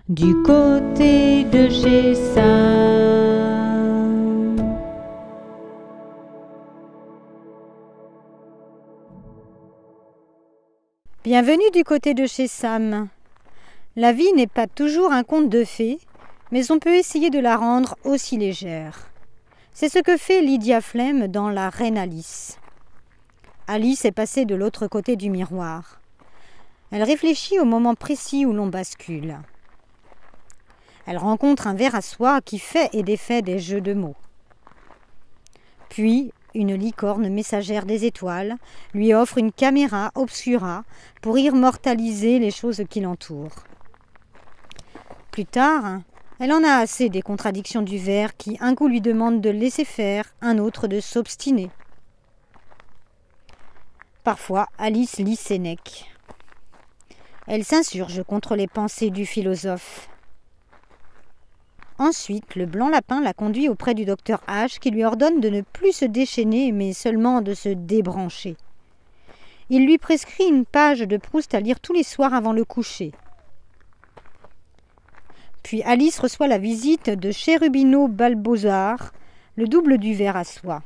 du côté de chez Sam. Bienvenue du côté de chez Sam. La vie n'est pas toujours un conte de fées, mais on peut essayer de la rendre aussi légère. C'est ce que fait Lydia Flem dans La Reine Alice. Alice est passée de l'autre côté du miroir. Elle réfléchit au moment précis où l'on bascule. Elle rencontre un ver à soie qui fait et défait des jeux de mots. Puis, une licorne messagère des étoiles lui offre une caméra obscura pour immortaliser les choses qui l'entourent. Plus tard, elle en a assez des contradictions du ver qui un coup lui demande de laisser faire, un autre de s'obstiner. Parfois, Alice lit Sénèque. Elle s'insurge contre les pensées du philosophe. Ensuite, le blanc lapin la conduit auprès du docteur H qui lui ordonne de ne plus se déchaîner mais seulement de se débrancher. Il lui prescrit une page de Proust à lire tous les soirs avant le coucher. Puis Alice reçoit la visite de Cherubino Balbozar, le double du ver à soie.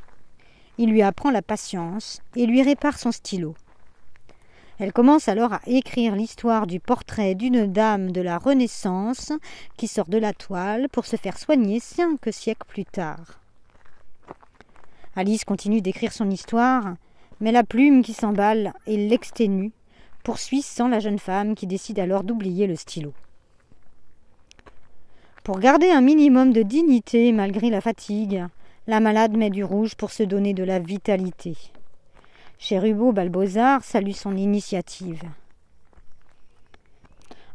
Il lui apprend la patience et lui répare son stylo. Elle commence alors à écrire l'histoire du portrait d'une dame de la Renaissance qui sort de la toile pour se faire soigner 5 siècles plus tard. Alice continue d'écrire son histoire, mais la plume qui s'emballe et l'exténue poursuit sans la jeune femme qui décide alors d'oublier le stylo. Pour garder un minimum de dignité malgré la fatigue, la malade met du rouge pour se donner de la vitalité. Cherubino Balbozar salue son initiative.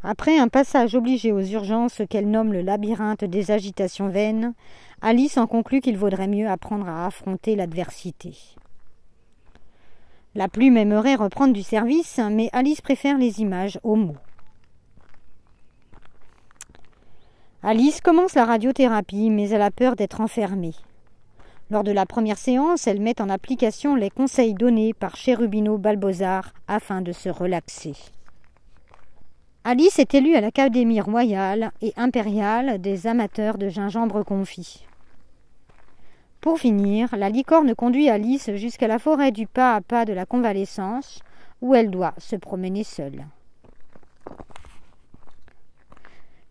Après un passage obligé aux urgences qu'elle nomme le labyrinthe des agitations vaines, Alice en conclut qu'il vaudrait mieux apprendre à affronter l'adversité. La plume aimerait reprendre du service, mais Alice préfère les images aux mots. Alice commence la radiothérapie, mais elle a peur d'être enfermée. Lors de la première séance, elle met en application les conseils donnés par Cherubino Balbozar afin de se relaxer. Alice est élue à l'Académie royale et impériale des amateurs de gingembre confit. Pour finir, la licorne conduit Alice jusqu'à la forêt du pas à pas de la convalescence, où elle doit se promener seule.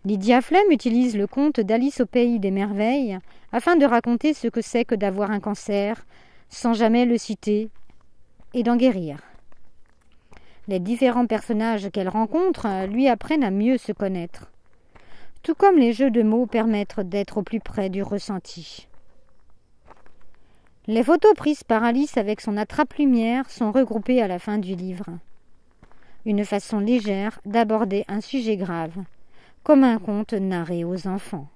Lydia Flem utilise le conte d'Alice au pays des merveilles afin de raconter ce que c'est que d'avoir un cancer, sans jamais le citer, et d'en guérir. Les différents personnages qu'elle rencontre lui apprennent à mieux se connaître, tout comme les jeux de mots permettent d'être au plus près du ressenti. Les photos prises par Alice avec son attrape-lumière sont regroupées à la fin du livre. Une façon légère d'aborder un sujet grave, comme un conte narré aux enfants.